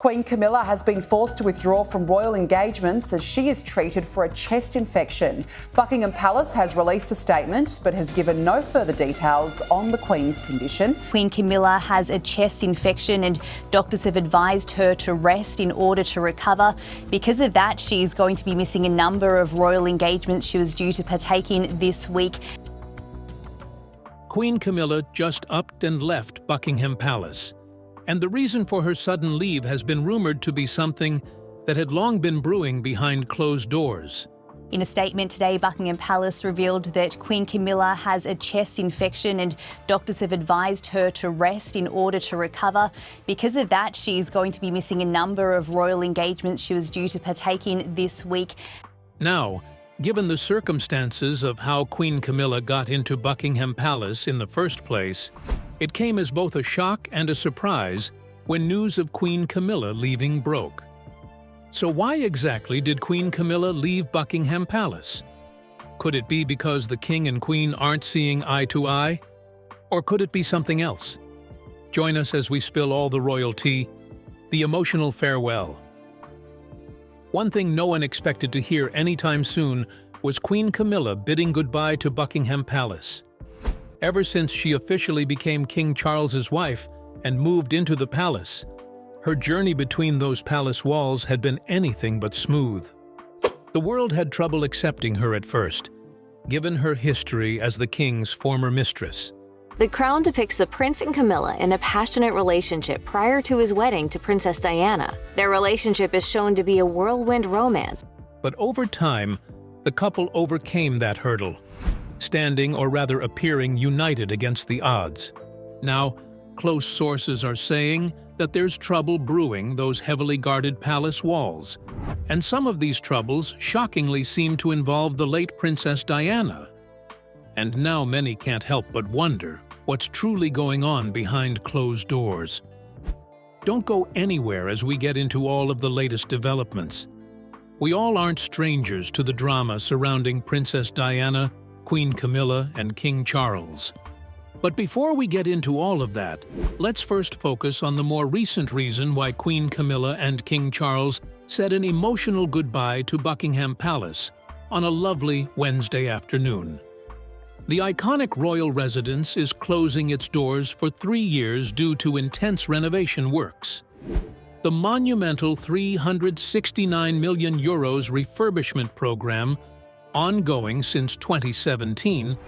Queen Camilla has been forced to withdraw from royal engagements as she is treated for a chest infection. Buckingham Palace has released a statement but has given no further details on the Queen's condition. Queen Camilla has a chest infection and doctors have advised her to rest in order to recover. Because of that, she's going to be missing a number of royal engagements she was due to partake in this week. Queen Camilla just upped and left Buckingham Palace. And the reason for her sudden leave has been rumored to be something that had long been brewing behind closed doors. In a statement today, Buckingham Palace revealed that Queen Camilla has a chest infection and doctors have advised her to rest in order to recover. Because of that, she's going to be missing a number of royal engagements she was due to partake in this week. Now, given the circumstances of how Queen Camilla got into Buckingham Palace in the first place, it came as both a shock and a surprise when news of Queen Camilla leaving broke. So why exactly did Queen Camilla leave Buckingham Palace? Could it be because the King and Queen aren't seeing eye to eye? Or could it be something else? Join us as we spill all the royal tea, the emotional farewell. One thing no one expected to hear anytime soon was Queen Camilla bidding goodbye to Buckingham Palace. Ever since she officially became King Charles's wife and moved into the palace, her journey between those palace walls had been anything but smooth. The world had trouble accepting her at first, given her history as the king's former mistress. The Crown depicts the Prince and Camilla in a passionate relationship prior to his wedding to Princess Diana. Their relationship is shown to be a whirlwind romance. But over time, the couple overcame that hurdle, standing or rather appearing united against the odds. Now, close sources are saying that there's trouble brewing those heavily guarded palace walls. And some of these troubles shockingly seem to involve the late Princess Diana. And now many can't help but wonder what's truly going on behind closed doors. Don't go anywhere as we get into all of the latest developments. We all aren't strangers to the drama surrounding Princess Diana, Queen Camilla, and King Charles. But before we get into all of that, let's first focus on the more recent reason why Queen Camilla and King Charles said an emotional goodbye to Buckingham Palace on a lovely Wednesday afternoon. The iconic royal residence is closing its doors for 3 years due to intense renovation works. The monumental €369 million refurbishment program, ongoing since 2017,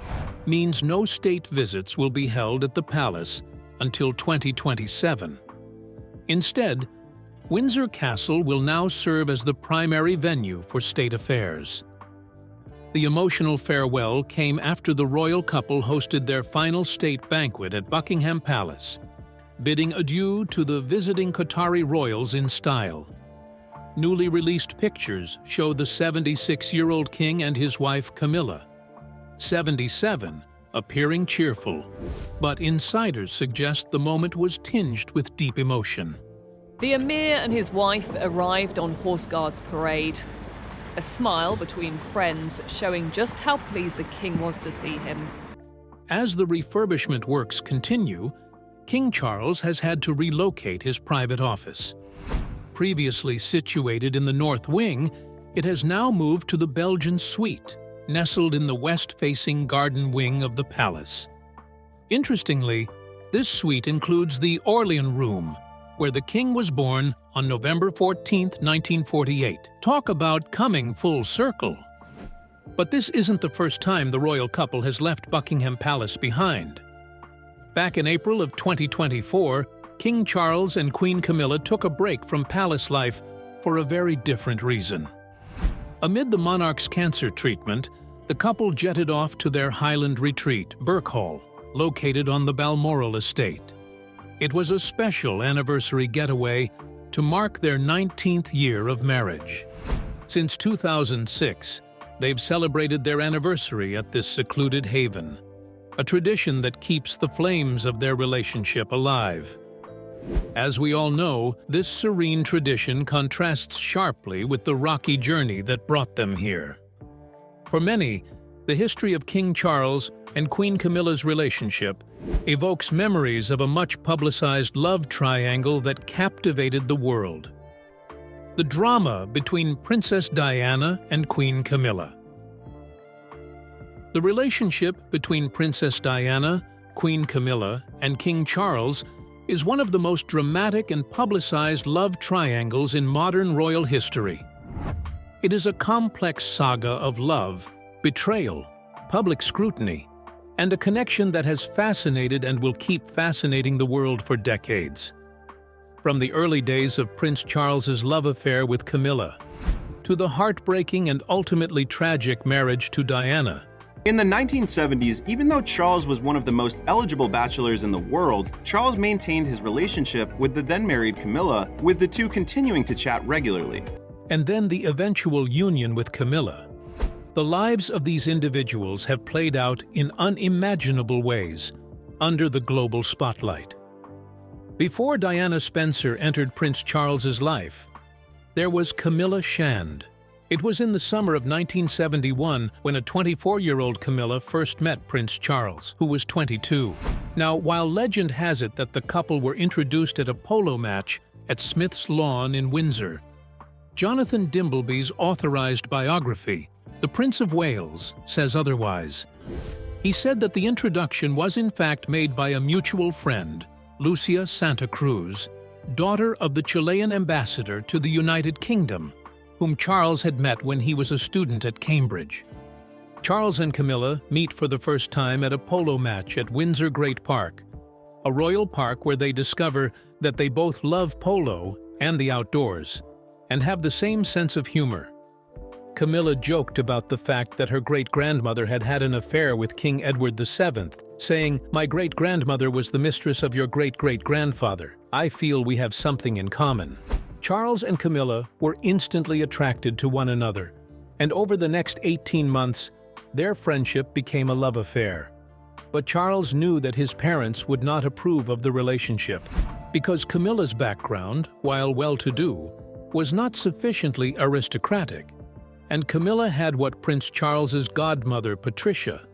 means no state visits will be held at the palace until 2027. Instead, Windsor Castle will now serve as the primary venue for state affairs. The emotional farewell came after the royal couple hosted their final state banquet at Buckingham Palace, bidding adieu to the visiting Qatari royals in style. Newly released pictures show the 76-year-old king and his wife Camilla, 77, appearing cheerful, but insiders suggest the moment was tinged with deep emotion. The Emir and his wife arrived on Horse Guards Parade. A smile between friends showing just how pleased the king was to see him. As the refurbishment works continue, King Charles has had to relocate his private office. Previously situated in the North Wing, it has now moved to the Belgian suite, nestled in the west-facing garden wing of the palace. Interestingly, this suite includes the Orleans Room, where the king was born on November 14, 1948. Talk about coming full circle. But this isn't the first time the royal couple has left Buckingham Palace behind. Back in April of 2024, King Charles and Queen Camilla took a break from palace life for a very different reason. Amid the monarch's cancer treatment, the couple jetted off to their Highland retreat, Birkhall, located on the Balmoral estate. It was a special anniversary getaway to mark their 19th year of marriage. Since 2006, they've celebrated their anniversary at this secluded haven, a tradition that keeps the flames of their relationship alive. As we all know, this serene tradition contrasts sharply with the rocky journey that brought them here. For many, the history of King Charles and Queen Camilla's relationship evokes memories of a much-publicized love triangle that captivated the world. The drama between Princess Diana and Queen Camilla. The relationship between Princess Diana, Queen Camilla, and King Charles is one of the most dramatic and publicized love triangles in modern royal history. It is a complex saga of love, betrayal, public scrutiny, and a connection that has fascinated and will keep fascinating the world for decades. From the early days of Prince Charles's love affair with Camilla, to the heartbreaking and ultimately tragic marriage to Diana. In the 1970s, even though Charles was one of the most eligible bachelors in the world, Charles maintained his relationship with the then-married Camilla, with the two continuing to chat regularly. And then the eventual union with Camilla. The lives of these individuals have played out in unimaginable ways under the global spotlight. Before Diana Spencer entered Prince Charles's life, there was Camilla Shand. It was in the summer of 1971 when a 24-year-old Camilla first met Prince Charles, who was 22. Now, while legend has it that the couple were introduced at a polo match at Smith's Lawn in Windsor, Jonathan Dimbleby's authorized biography, The Prince of Wales, says otherwise. He said that the introduction was in fact made by a mutual friend, Lucia Santa Cruz, daughter of the Chilean ambassador to the United Kingdom, whom Charles had met when he was a student at Cambridge. Charles and Camilla meet for the first time at a polo match at Windsor Great Park, a royal park where they discover that they both love polo and the outdoors, and have the same sense of humor. Camilla joked about the fact that her great-grandmother had had an affair with King Edward VII, saying, "My great-grandmother was the mistress of your great-great-grandfather. I feel we have something in common." Charles and Camilla were instantly attracted to one another, and over the next 18 months, their friendship became a love affair. But Charles knew that his parents would not approve of the relationship, because Camilla's background, while well-to-do, was not sufficiently aristocratic, and Camilla had what Prince Charles's godmother Patricia,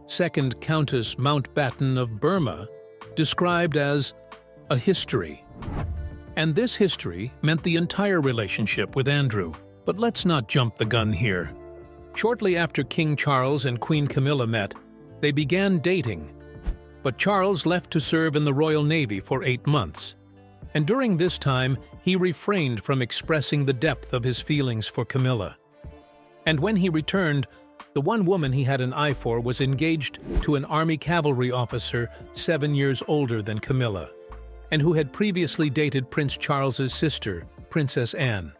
second Countess Mountbatten of Burma, described as a history. And this history meant the entire relationship with Andrew. But let's not jump the gun here. Shortly after King Charles and Queen Camilla met, they began dating. But Charles left to serve in the Royal Navy for 8 months. And during this time, he refrained from expressing the depth of his feelings for Camilla. And when he returned, the one woman he had an eye for was engaged to an Army cavalry officer 7 years older than Camilla, and who had previously dated Prince Charles's sister, Princess Anne.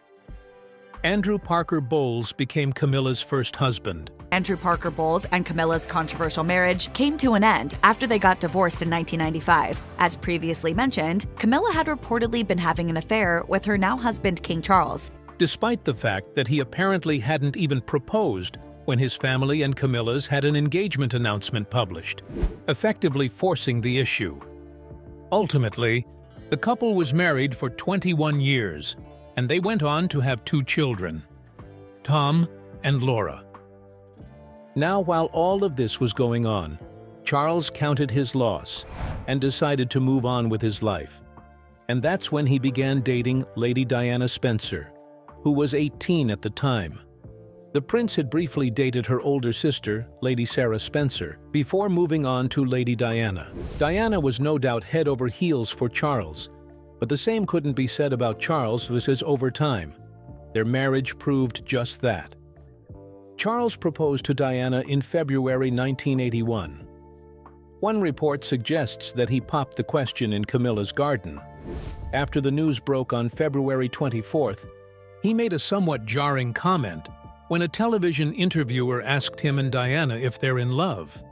Andrew Parker Bowles became Camilla's first husband. Andrew Parker Bowles and Camilla's controversial marriage came to an end after they got divorced in 1995. As previously mentioned, Camilla had reportedly been having an affair with her now husband, King Charles, despite the fact that he apparently hadn't even proposed when his family and Camilla's had an engagement announcement published, effectively forcing the issue. Ultimately, the couple was married for 21 years, and they went on to have 2 children, Tom and Laura. Now, while all of this was going on, Charles counted his loss and decided to move on with his life. And that's when he began dating Lady Diana Spencer, who was 18 at the time. The prince had briefly dated her older sister, Lady Sarah Spencer, before moving on to Lady Diana. Diana was no doubt head over heels for Charles, but the same couldn't be said about Charles because over time, their marriage proved just that. Charles proposed to Diana in February 1981. One report suggests that he popped the question in Camilla's garden. After the news broke on February 24th, he made a somewhat jarring comment when a television interviewer asked him and Diana if they're in love.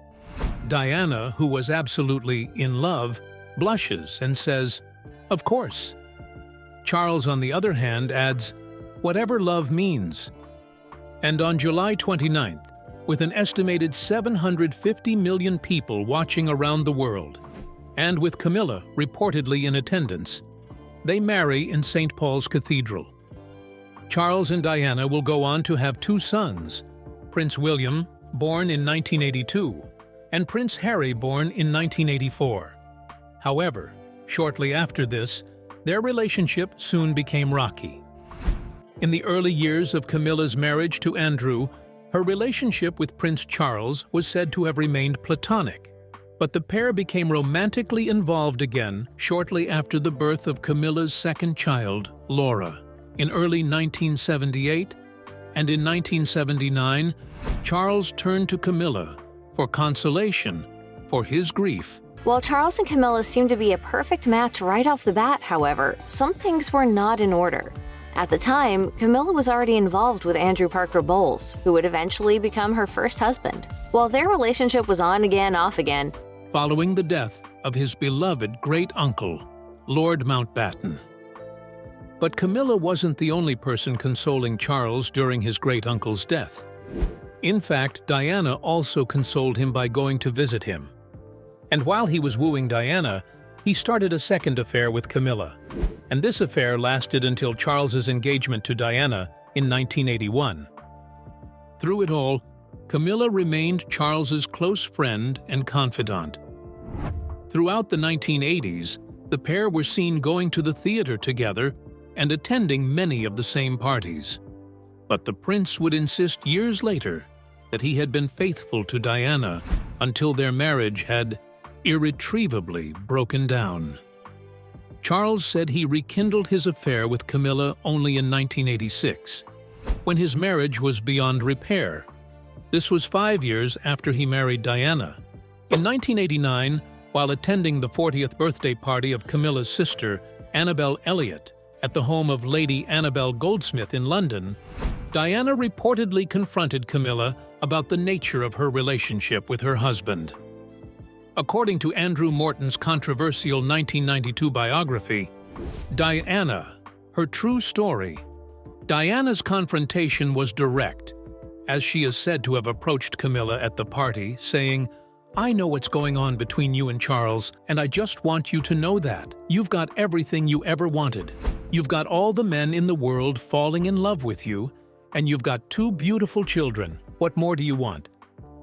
Diana, who was absolutely in love, blushes and says, "Of course." Charles, on the other hand, adds, "Whatever love means." And on July 29th, with an estimated 750 million people watching around the world, and with Camilla reportedly in attendance, they marry in St. Paul's Cathedral. Charles and Diana will go on to have 2 sons, Prince William, born in 1982, and Prince Harry, born in 1984. However, shortly after this, their relationship soon became rocky. In the early years of Camilla's marriage to Andrew, her relationship with Prince Charles was said to have remained platonic, but the pair became romantically involved again shortly after the birth of Camilla's second child, Laura, in early 1978, and in 1979, Charles turned to Camilla for consolation for his grief. While Charles and Camilla seemed to be a perfect match right off the bat, however, some things were not in order. At the time, Camilla was already involved with Andrew Parker Bowles, who would eventually become her first husband. While their relationship was on again, off again, Following the death of his beloved great-uncle, Lord Mountbatten. But Camilla wasn't the only person consoling Charles during his great-uncle's death. In fact, Diana also consoled him by going to visit him. And while he was wooing Diana, he started a second affair with Camilla. And this affair lasted until Charles's engagement to Diana in 1981. Through it all, Camilla remained Charles's close friend and confidant. Throughout the 1980s, the pair were seen going to the theater together and attending many of the same parties. But the prince would insist years later that he had been faithful to Diana until their marriage had irretrievably broken down. Charles said he rekindled his affair with Camilla only in 1986, when his marriage was beyond repair. This was 5 years after he married Diana. In 1989, while attending the 40th birthday party of Camilla's sister, Annabel Elliot, at the home of Lady Annabel Goldsmith in London, Diana reportedly confronted Camilla about the nature of her relationship with her husband. According to Andrew Morton's controversial 1992 biography, Diana, Her True Story, Diana's confrontation was direct, as she is said to have approached Camilla at the party, saying, "I know what's going on between you and Charles, and I just want you to know that. You've got everything you ever wanted. You've got all the men in the world falling in love with you, and you've got 2 beautiful children. What more do you want?"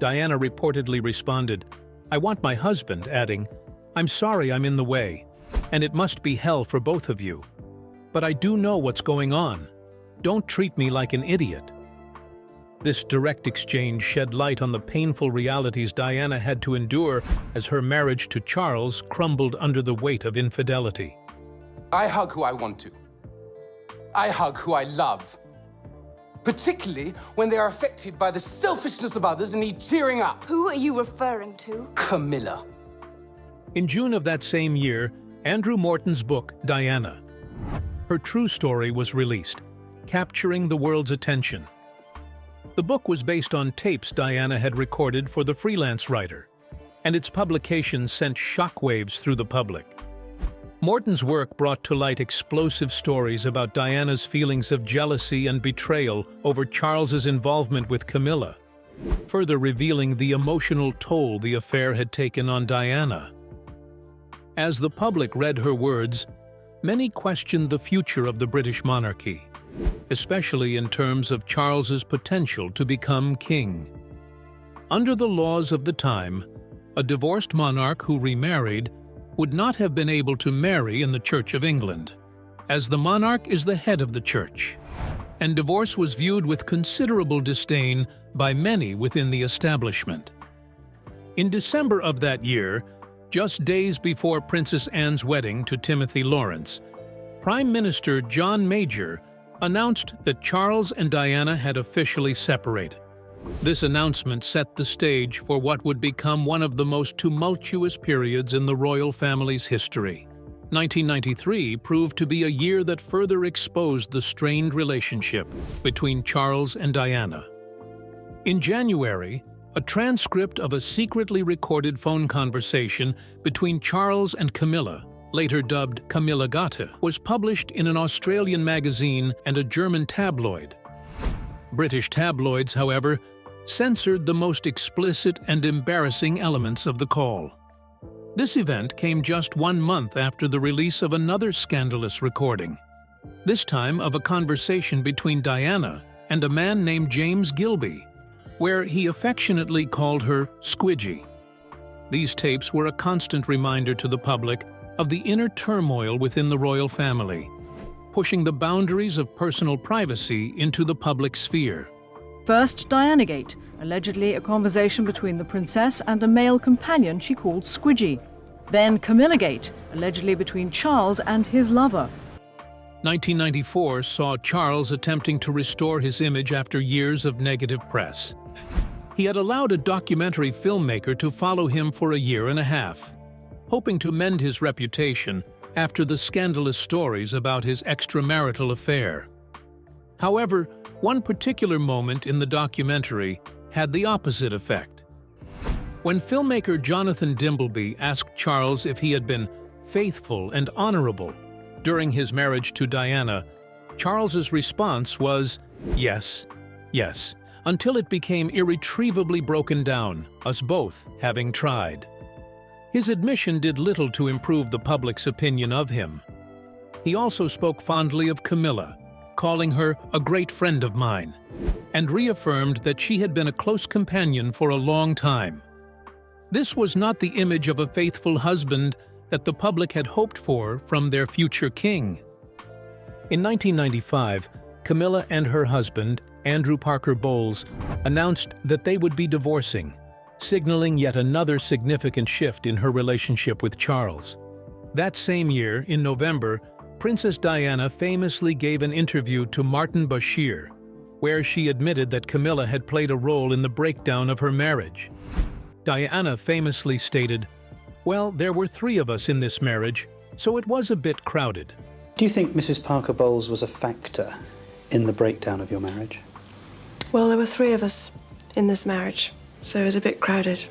Diana reportedly responded, "I want my husband," adding, "I'm sorry I'm in the way, and it must be hell for both of you. But I do know what's going on. Don't treat me like an idiot." This direct exchange shed light on the painful realities Diana had to endure as her marriage to Charles crumbled under the weight of infidelity. I hug who I want to. I hug who I love. Particularly when they are affected by the selfishness of others and need cheering up. Who are you referring to? Camilla. In June of that same year, Andrew Morton's book, Diana, Her True Story, was released, capturing the world's attention. The book was based on tapes Diana had recorded for the freelance writer, and its publication sent shockwaves through the public. Morton's work brought to light explosive stories about Diana's feelings of jealousy and betrayal over Charles's involvement with Camilla, further revealing the emotional toll the affair had taken on Diana. As the public read her words, many questioned the future of the British monarchy, especially in terms of Charles's potential to become king. Under the laws of the time, a divorced monarch who remarried would not have been able to marry in the Church of England, as the monarch is the head of the church, and divorce was viewed with considerable disdain by many within the establishment. In December of that year, just days before Princess Anne's wedding to Timothy Lawrence, Prime Minister John Major announced that Charles and Diana had officially separated. This announcement set the stage for what would become one of the most tumultuous periods in the royal family's history. 1993 proved to be a year that further exposed the strained relationship between Charles and Diana. In January, a transcript of a secretly recorded phone conversation between Charles and Camilla, later dubbed Camilla Gata, was published in an Australian magazine and a German tabloid. British tabloids, however, censored the most explicit and embarrassing elements of the call. This event came just 1 month after the release of another scandalous recording, this time of a conversation between Diana and a man named James Gilby, where he affectionately called her Squidgy. These tapes were a constant reminder to the public of the inner turmoil within the royal family, pushing the boundaries of personal privacy into the public sphere. First, Dianagate, allegedly a conversation between the princess and a male companion she called Squidgy. Then Camillagate, allegedly between Charles and his lover. 1994 saw Charles attempting to restore his image after years of negative press. He had allowed a documentary filmmaker to follow him for a year and a half, hoping to mend his reputation after the scandalous stories about his extramarital affair. However, one particular moment in the documentary had the opposite effect. When filmmaker Jonathan Dimbleby asked Charles if he had been faithful and honorable during his marriage to Diana, Charles's response was, yes, yes, until it became irretrievably broken down, us both having tried. His admission did little to improve the public's opinion of him. He also spoke fondly of Camilla, calling her a great friend of mine, and reaffirmed that she had been a close companion for a long time. This was not the image of a faithful husband that the public had hoped for from their future king. In 1995, Camilla and her husband, Andrew Parker Bowles, announced that they would be divorcing, signaling yet another significant shift in her relationship with Charles. That same year, in November, Princess Diana famously gave an interview to Martin Bashir, where she admitted that Camilla had played a role in the breakdown of her marriage. Diana famously stated, "Well, there were 3 of us in this marriage, so it was a bit crowded." Do you think Mrs. Parker Bowles was a factor in the breakdown of your marriage? Well, there were 3 of us in this marriage, so it was a bit crowded.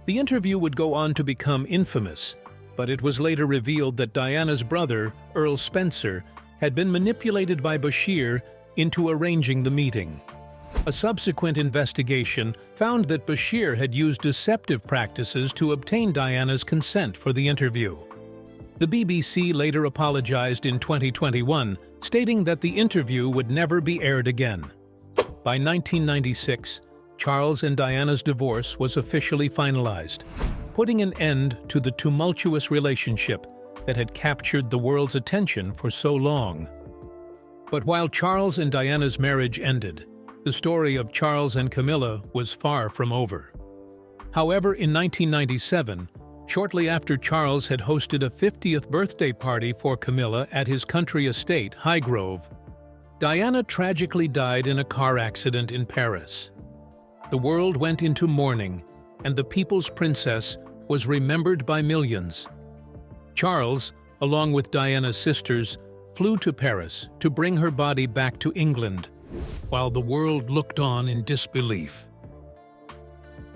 The interview would go on to become infamous, but it was later revealed that Diana's brother, Earl Spencer, had been manipulated by Bashir into arranging the meeting. A subsequent investigation found that Bashir had used deceptive practices to obtain Diana's consent for the interview. The BBC later apologized in 2021, stating that the interview would never be aired again. By 1996, Charles and Diana's divorce was officially finalized, putting an end to the tumultuous relationship that had captured the world's attention for so long. But while Charles and Diana's marriage ended, the story of Charles and Camilla was far from over. However, in 1997, shortly after Charles had hosted a 50th birthday party for Camilla at his country estate, Highgrove, Diana tragically died in a car accident in Paris. The world went into mourning, and the people's princess was remembered by millions. Charles, along with Diana's sisters, flew to Paris to bring her body back to England, while the world looked on in disbelief.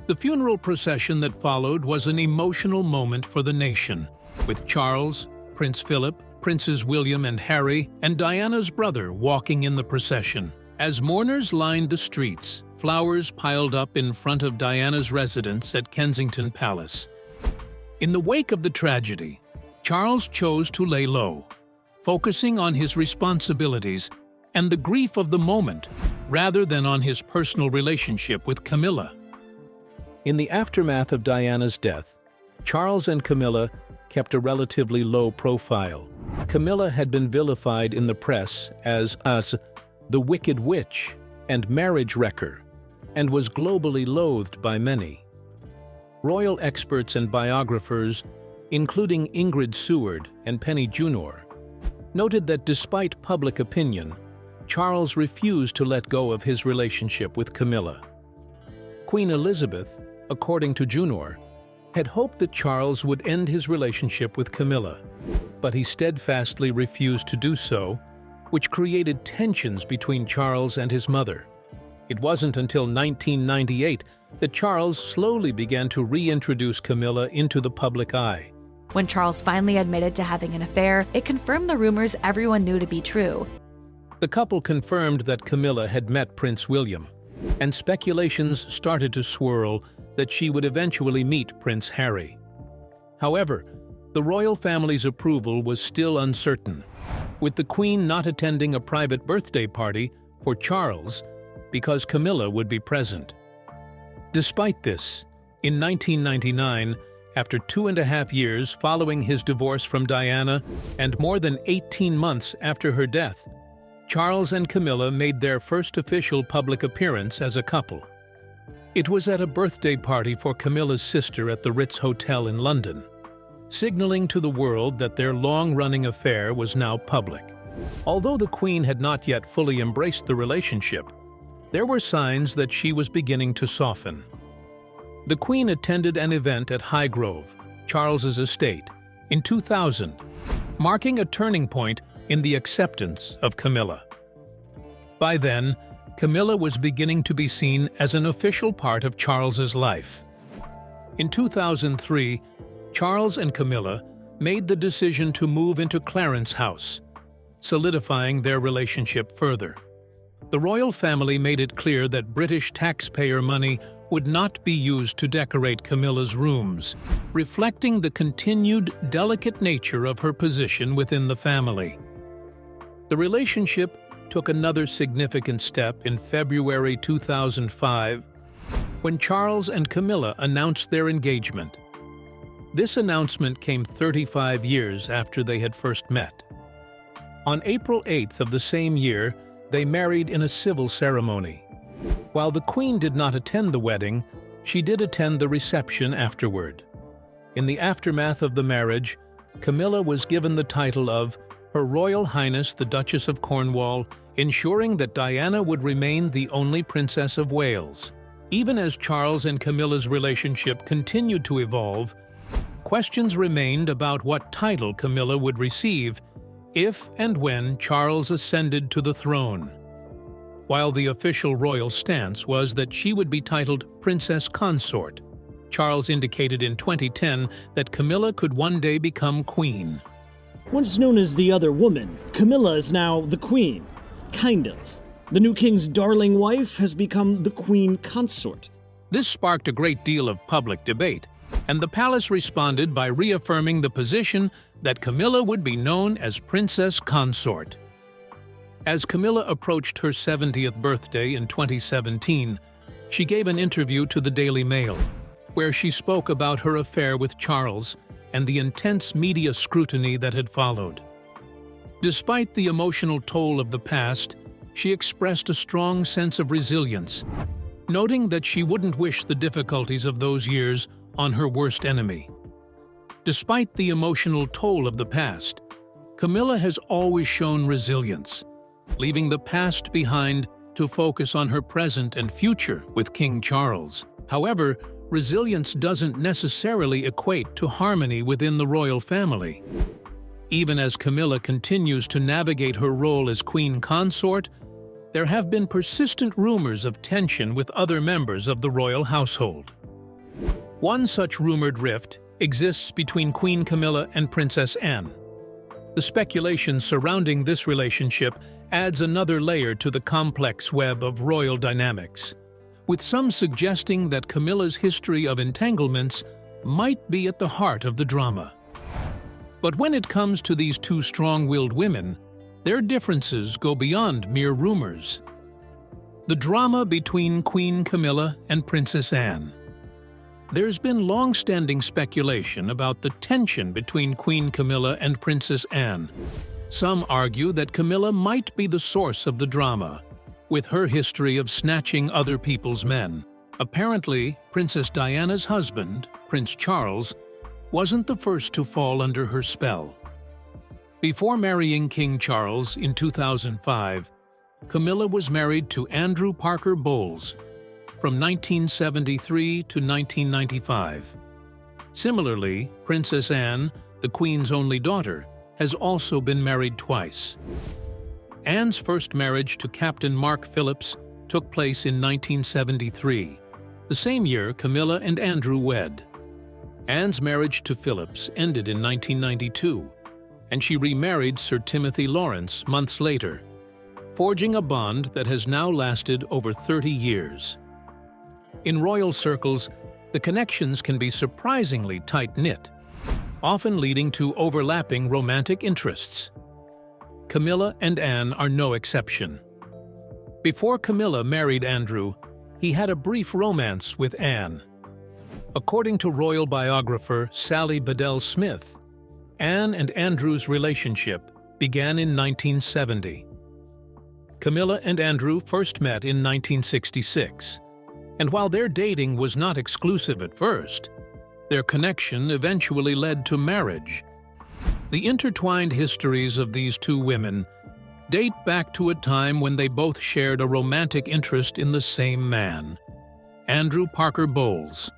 The funeral procession that followed was an emotional moment for the nation, with Charles, Prince Philip, Princes William and Harry, and Diana's brother walking in the procession. As mourners lined the streets, flowers piled up in front of Diana's residence at Kensington Palace. In the wake of the tragedy, Charles chose to lay low, focusing on his responsibilities and the grief of the moment, rather than on his personal relationship with Camilla. In the aftermath of Diana's death, Charles and Camilla kept a relatively low profile. Camilla had been vilified in the press as the Wicked Witch and marriage wrecker, and was globally loathed by many. Royal experts and biographers, including Ingrid Seward and Penny Junor, noted that despite public opinion, Charles refused to let go of his relationship with Camilla. Queen Elizabeth, according to Junor, had hoped that Charles would end his relationship with Camilla, but he steadfastly refused to do so, which created tensions between Charles and his mother. It wasn't until 1998 that Charles slowly began to reintroduce Camilla into the public eye. When Charles finally admitted to having an affair, it confirmed the rumors everyone knew to be true. The couple confirmed that Camilla had met Prince William, and speculations started to swirl that she would eventually meet Prince Harry. However, the royal family's approval was still uncertain, with the Queen not attending a private birthday party for Charles because Camilla would be present. Despite this, In 1999, after 2.5 years following his divorce from Diana and more than 18 months after her death, Charles and Camilla made their first official public appearance as a couple. It was at a birthday party for Camilla's sister at the Ritz Hotel in London, signaling to the world that their long-running affair was now public. Although the Queen had not yet fully embraced the relationship, there were signs that she was beginning to soften. The Queen attended an event at Highgrove, Charles's estate, in 2000, marking a turning point in the acceptance of Camilla. By then, Camilla was beginning to be seen as an official part of Charles's life. In 2003, Charles and Camilla made the decision to move into Clarence House, solidifying their relationship further. The royal family made it clear that British taxpayer money would not be used to decorate Camilla's rooms, reflecting the continued delicate nature of her position within the family. The relationship took another significant step in February 2005, when Charles and Camilla announced their engagement. This announcement came 35 years after they had first met. On April 8th of the same year, they married in a civil ceremony. While the Queen did not attend the wedding, she did attend the reception afterward. In the aftermath of the marriage, Camilla was given the title of Her Royal Highness the Duchess of Cornwall, ensuring that Diana would remain the only Princess of Wales. Even as Charles and Camilla's relationship continued to evolve, questions remained about what title Camilla would receive if and when Charles ascended to the throne. While the official royal stance was that she would be titled Princess Consort, Charles indicated in 2010 that Camilla could one day become queen. Once known as the other woman, Camilla is now the queen. Kind of. The new king's darling wife has become the queen consort. This sparked a great deal of public debate, and the palace responded by reaffirming the position that Camilla would be known as Princess Consort. As Camilla approached her 70th birthday in 2017, she gave an interview to the Daily Mail, where she spoke about her affair with Charles and the intense media scrutiny that had followed. Despite the emotional toll of the past, she expressed a strong sense of resilience, noting that she wouldn't wish the difficulties of those years on her worst enemy. Despite the emotional toll of the past, Camilla has always shown resilience, leaving the past behind to focus on her present and future with King Charles. However, resilience doesn't necessarily equate to harmony within the royal family. Even as Camilla continues to navigate her role as queen consort, there have been persistent rumors of tension with other members of the royal household. One such rumored rift exists between Queen Camilla and Princess Anne. The speculation surrounding this relationship adds another layer to the complex web of royal dynamics, with some suggesting that Camilla's history of entanglements might be at the heart of the drama. But when it comes to these two strong-willed women, their differences go beyond mere rumors. The drama between Queen Camilla and Princess Anne. There's been long-standing speculation about the tension between Queen Camilla and Princess Anne. Some argue that Camilla might be the source of the drama, with her history of snatching other people's men. Apparently, Princess Diana's husband, Prince Charles, wasn't the first to fall under her spell. Before marrying King Charles in 2005, Camilla was married to Andrew Parker Bowles from 1973 to 1995. Similarly, Princess Anne, the Queen's only daughter, has also been married twice. Anne's first marriage to Captain Mark Phillips took place in 1973. The same year, Camilla and Andrew wed. Anne's marriage to Phillips ended in 1992, and she remarried Sir Timothy Lawrence months later, forging a bond that has now lasted over 30 years. In royal circles, the connections can be surprisingly tight-knit, often leading to overlapping romantic interests. Camilla and Anne are no exception. Before Camilla married Andrew, he had a brief romance with Anne. According to royal biographer Sally Bedell Smith, Anne and Andrew's relationship began in 1970. Camilla and Andrew first met in 1966, and while their dating was not exclusive at first, their connection eventually led to marriage. The intertwined histories of these two women date back to a time when they both shared a romantic interest in the same man, Andrew Parker Bowles.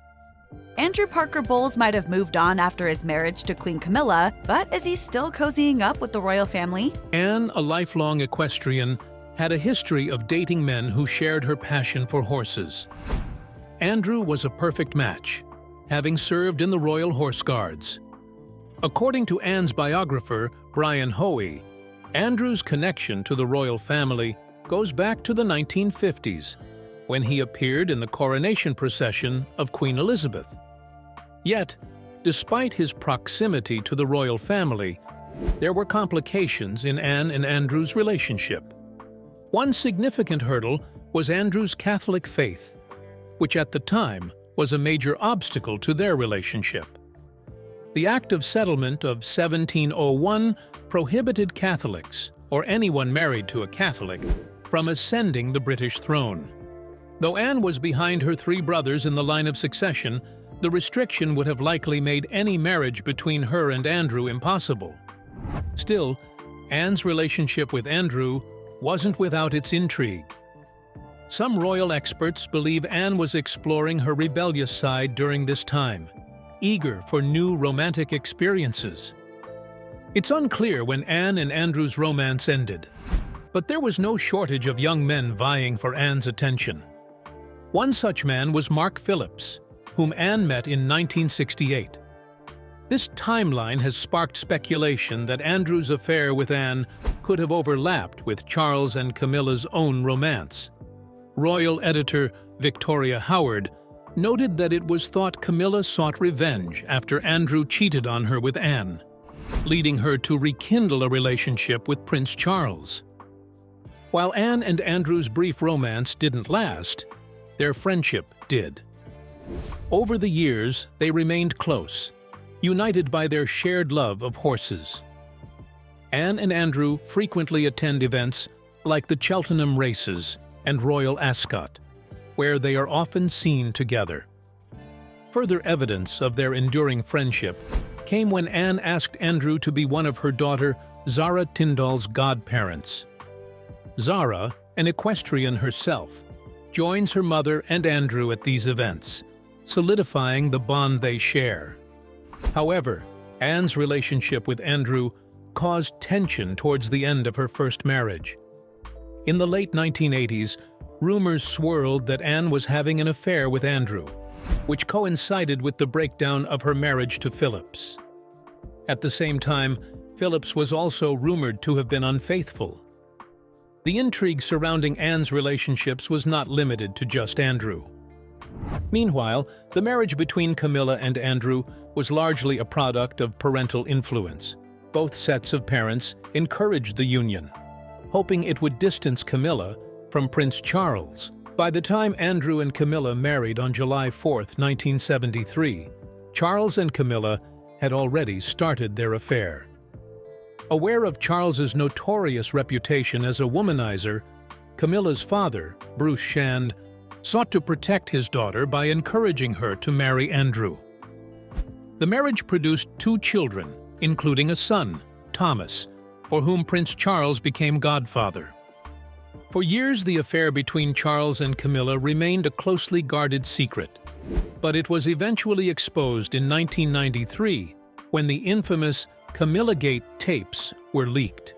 Andrew Parker Bowles might have moved on after his marriage to Queen Camilla, but is he still cozying up with the royal family? Anne, a lifelong equestrian, had a history of dating men who shared her passion for horses. Andrew was a perfect match, having served in the Royal Horse Guards. According to Anne's biographer, Brian Hoey, Andrew's connection to the royal family goes back to the 1950s, when he appeared in the coronation procession of Queen Elizabeth. Yet, despite his proximity to the royal family, there were complications in Anne and Andrew's relationship. One significant hurdle was Andrew's Catholic faith, which at the time was a major obstacle to their relationship. The Act of Settlement of 1701 prohibited Catholics, or anyone married to a Catholic, from ascending the British throne. Though Anne was behind her three brothers in the line of succession, the restriction would have likely made any marriage between her and Andrew impossible. Still, Anne's relationship with Andrew wasn't without its intrigue. Some royal experts believe Anne was exploring her rebellious side during this time, eager for new romantic experiences. It's unclear when Anne and Andrew's romance ended, but there was no shortage of young men vying for Anne's attention. One such man was Mark Phillips, whom Anne met in 1968. This timeline has sparked speculation that Andrew's affair with Anne could have overlapped with Charles and Camilla's own romance. Royal editor Victoria Howard noted that it was thought Camilla sought revenge after Andrew cheated on her with Anne, leading her to rekindle a relationship with Prince Charles. While Anne and Andrew's brief romance didn't last, their friendship did. Over the years, they remained close, united by their shared love of horses. Anne and Andrew frequently attend events like the Cheltenham Races and Royal Ascot, where they are often seen together. Further evidence of their enduring friendship came when Anne asked Andrew to be one of her daughter Zara Tyndall's godparents. Zara, an equestrian herself, joins her mother and Andrew at these events, solidifying the bond they share. However, Anne's relationship with Andrew caused tension towards the end of her first marriage. In the late 1980s, rumors swirled that Anne was having an affair with Andrew, which coincided with the breakdown of her marriage to Phillips. At the same time, Phillips was also rumored to have been unfaithful. The intrigue surrounding Anne's relationships was not limited to just Andrew. Meanwhile, the marriage between Camilla and Andrew was largely a product of parental influence. Both sets of parents encouraged the union, hoping it would distance Camilla from Prince Charles. By the time Andrew and Camilla married on July 4, 1973, Charles and Camilla had already started their affair. Aware of Charles's notorious reputation as a womanizer, Camilla's father, Bruce Shand, sought to protect his daughter by encouraging her to marry Andrew. The marriage produced 2 children, including a son, Thomas, for whom Prince Charles became godfather. For years, the affair between Charles and Camilla remained a closely guarded secret, but it was eventually exposed in 1993 when the infamous Camillagate tapes were leaked.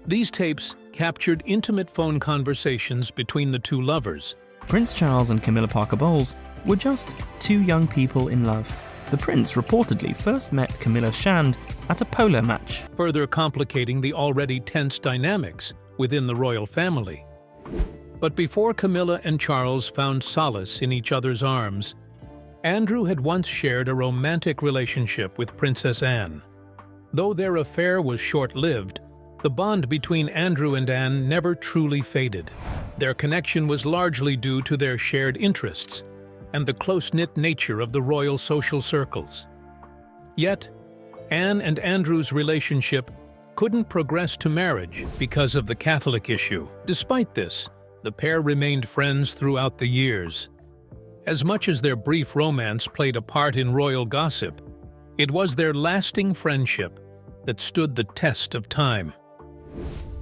These tapes captured intimate phone conversations between the two lovers. Prince Charles and Camilla Parker Bowles were just 2 young people in love. The prince reportedly first met Camilla Shand at a polo match, further complicating the already tense dynamics within the royal family. But before Camilla and Charles found solace in each other's arms, Andrew had once shared a romantic relationship with Princess Anne. Though their affair was short-lived, the bond between Andrew and Anne never truly faded. Their connection was largely due to their shared interests, and the close-knit nature of the royal social circles. Yet, Anne and Andrew's relationship couldn't progress to marriage because of the Catholic issue. Despite this, the pair remained friends throughout the years. As much as their brief romance played a part in royal gossip, it was their lasting friendship that stood the test of time.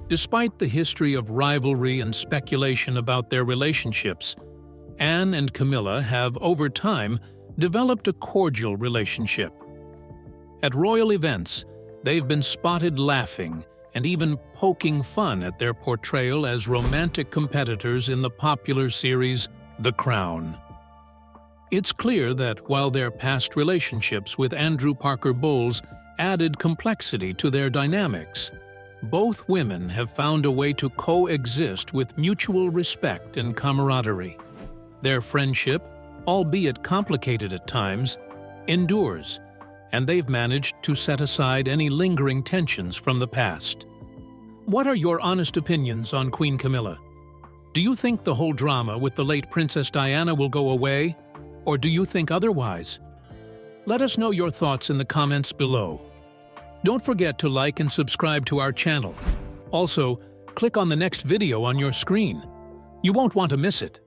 Despite the history of rivalry and speculation about their relationships, Anne and Camilla have, over time, developed a cordial relationship. At royal events, they've been spotted laughing and even poking fun at their portrayal as romantic competitors in the popular series The Crown. It's clear that while their past relationships with Andrew Parker Bowles added complexity to their dynamics, both women have found a way to coexist with mutual respect and camaraderie. Their friendship, albeit complicated at times, endures, and they've managed to set aside any lingering tensions from the past. What are your honest opinions on Queen Camilla? Do you think the whole drama with the late Princess Diana will go away, or do you think otherwise? Let us know your thoughts in the comments below. Don't forget to like and subscribe to our channel. Also, click on the next video on your screen. You won't want to miss it.